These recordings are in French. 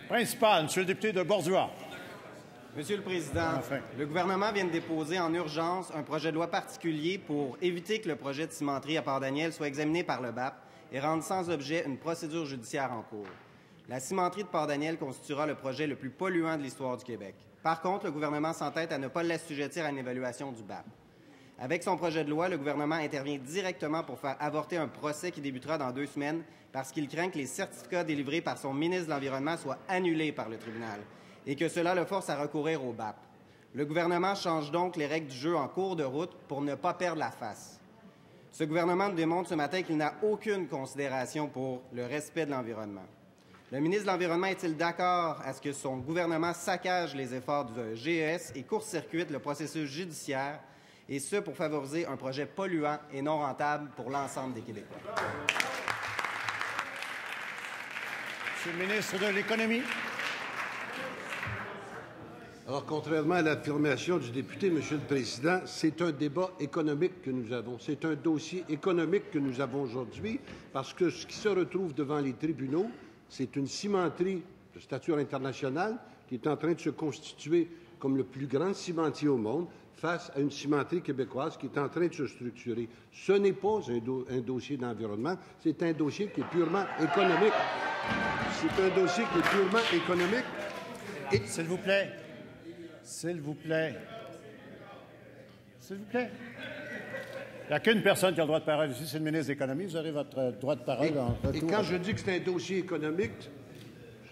Principal, Monsieur le député de Bordua. Monsieur le Président, Enfin. le gouvernement vient de déposer en urgence un projet de loi particulier pour éviter que le projet de cimenterie à Port-Daniel soit examiné par le BAP et rendre sans objet une procédure judiciaire en cours. La cimenterie de Port-Daniel constituera le projet le plus polluant de l'histoire du Québec. Par contre, le gouvernement s'entête à ne pas l'assujettir à une évaluation du BAP. Avec son projet de loi, le gouvernement intervient directement pour faire avorter un procès qui débutera dans 2 semaines parce qu'il craint que les certificats délivrés par son ministre de l'Environnement soient annulés par le tribunal et que cela le force à recourir au BAP. Le gouvernement change donc les règles du jeu en cours de route pour ne pas perdre la face. Ce gouvernement nous démontre ce matin qu'il n'a aucune considération pour le respect de l'environnement. Le ministre de l'Environnement est-il d'accord à ce que son gouvernement saccage les efforts du GES et court-circuite le processus judiciaire, et ce pour favoriser un projet polluant et non rentable pour l'ensemble des Québécois? Monsieur le ministre de l'Économie. Alors, contrairement à l'affirmation du député, Monsieur le Président, c'est un débat économique que nous avons. C'est un dossier économique que nous avons aujourd'hui parce que ce qui se retrouve devant les tribunaux, c'est une cimenterie de stature internationale qui est en train de se constituer comme le plus grand cimentier au monde face à une cimenterie québécoise qui est en train de se structurer. Ce n'est pas un dossier d'environnement, c'est un dossier qui est purement économique. C'est un dossier qui est purement économique. Et... S'il vous plaît. S'il vous plaît. S'il vous plaît. Il n'y a qu'une personne qui a le droit de parole ici, c'est le ministre de l'Économie. Vous aurez votre droit de parole en retour. Et quand je dis que c'est un dossier économique,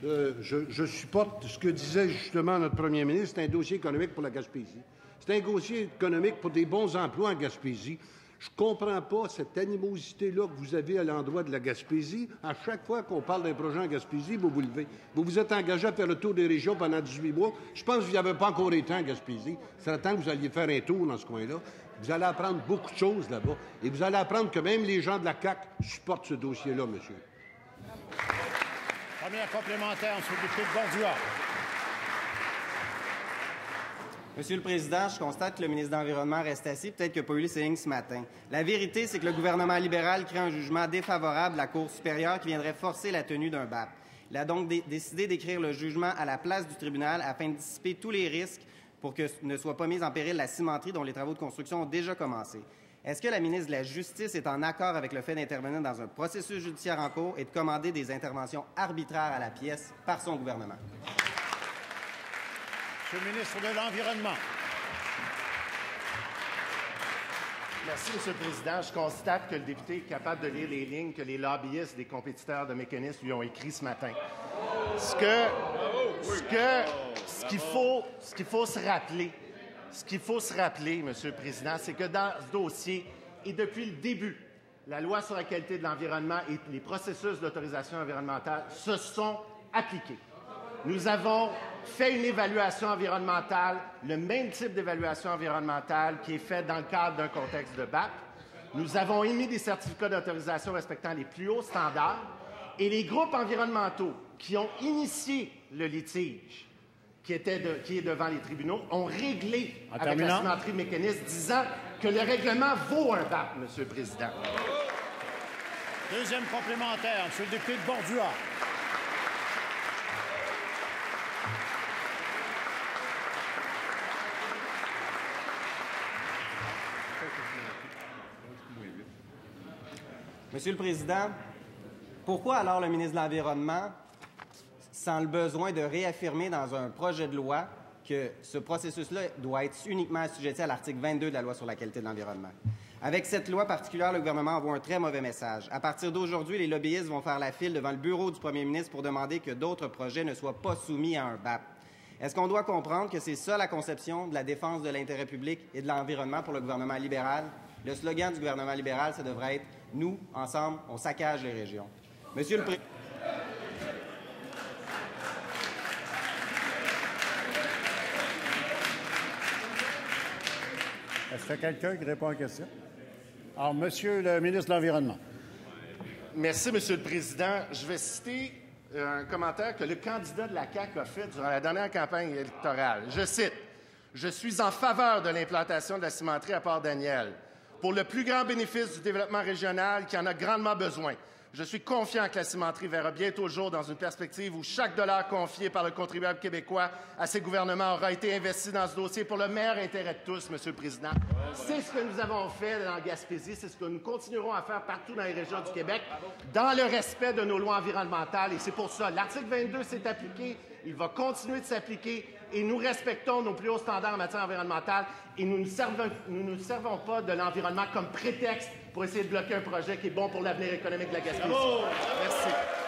je supporte ce que disait justement notre premier ministre, c'est un dossier économique pour la Gaspésie. C'est un dossier économique pour des bons emplois en Gaspésie. Je ne comprends pas cette animosité-là que vous avez à l'endroit de la Gaspésie. À chaque fois qu'on parle d'un projet en Gaspésie, vous vous levez. Vous vous êtes engagé à faire le tour des régions pendant 18 mois. Je pense que vous n'y avez pas encore été en Gaspésie. C'est le temps que vous alliez faire un tour dans ce coin-là. Vous allez apprendre beaucoup de choses là-bas. Et vous allez apprendre que même les gens de la CAQ supportent ce dossier-là, monsieur. Première complémentaire, monsieur le député de Bordua. Monsieur le Président, je constate que le ministre de l'Environnement reste assis. Peut-être qu'il n'a pas eu ses lignes ce matin. La vérité, c'est que le gouvernement libéral crée un jugement défavorable de la Cour supérieure qui viendrait forcer la tenue d'un BAP. Il a donc décidé d'écrire le jugement à la place du tribunal afin de dissiper tous les risques pour que ne soit pas mise en péril la cimenterie dont les travaux de construction ont déjà commencé. Est-ce que la ministre de la Justice est en accord avec le fait d'intervenir dans un processus judiciaire en cours et de commander des interventions arbitraires à la pièce par son gouvernement? Monsieur le ministre de l'Environnement. Merci, Monsieur le Président. Je constate que le député est capable de lire les lignes que les lobbyistes des compétiteurs de mécanismes lui ont écrites ce matin. Ce qu'il faut se rappeler, Monsieur le Président, c'est que dans ce dossier, et depuis le début, la loi sur la qualité de l'environnement et les processus d'autorisation environnementale se sont appliqués. Nous avons fait une évaluation environnementale, le même type d'évaluation environnementale qui est faite dans le cadre d'un contexte de BAP. Nous avons émis des certificats d'autorisation respectant les plus hauts standards et les groupes environnementaux qui ont initié le litige qui est devant les tribunaux ont réglé avec la cimenterie mécaniste disant que le règlement vaut un BAP, Monsieur le Président. Deuxième complémentaire, Monsieur le député de Bordua. Monsieur le Président, pourquoi alors le ministre de l'Environnement sent le besoin de réaffirmer dans un projet de loi que ce processus-là doit être uniquement assujetti à l'article 22 de la Loi sur la qualité de l'environnement? Avec cette loi particulière, le gouvernement envoie un très mauvais message. À partir d'aujourd'hui, les lobbyistes vont faire la file devant le bureau du premier ministre pour demander que d'autres projets ne soient pas soumis à un BAP. Est-ce qu'on doit comprendre que c'est ça la conception de la défense de l'intérêt public et de l'environnement pour le gouvernement libéral? Le slogan du gouvernement libéral, ça devrait être « Nous, ensemble, on saccage les régions ». Monsieur le Président, Est-ce qu'il y a quelqu'un qui répond à la question? Alors, Monsieur le ministre de l'Environnement. Merci, Monsieur le Président. Je vais citer un commentaire que le candidat de la CAQ a fait durant la dernière campagne électorale. Je cite « Je suis en faveur de l'implantation de la cimenterie à Port-Daniel pour le plus grand bénéfice du développement régional qui en a grandement besoin. Je suis confiant que la cimenterie verra bientôt le jour dans une perspective où chaque dollar confié par le contribuable québécois à ses gouvernements aura été investi dans ce dossier pour le meilleur intérêt de tous, Monsieur le Président. C'est ce que nous avons fait dans Gaspésie, c'est ce que nous continuerons à faire partout dans les régions du Québec, dans le respect de nos lois environnementales. Et c'est pour ça, l'article 22 s'est appliqué, il va continuer de s'appliquer, et nous respectons nos plus hauts standards en matière environnementale, et nous ne servons pas de l'environnement comme prétexte pour essayer de bloquer un projet qui est bon pour l'avenir économique de la Gaspésie. Merci.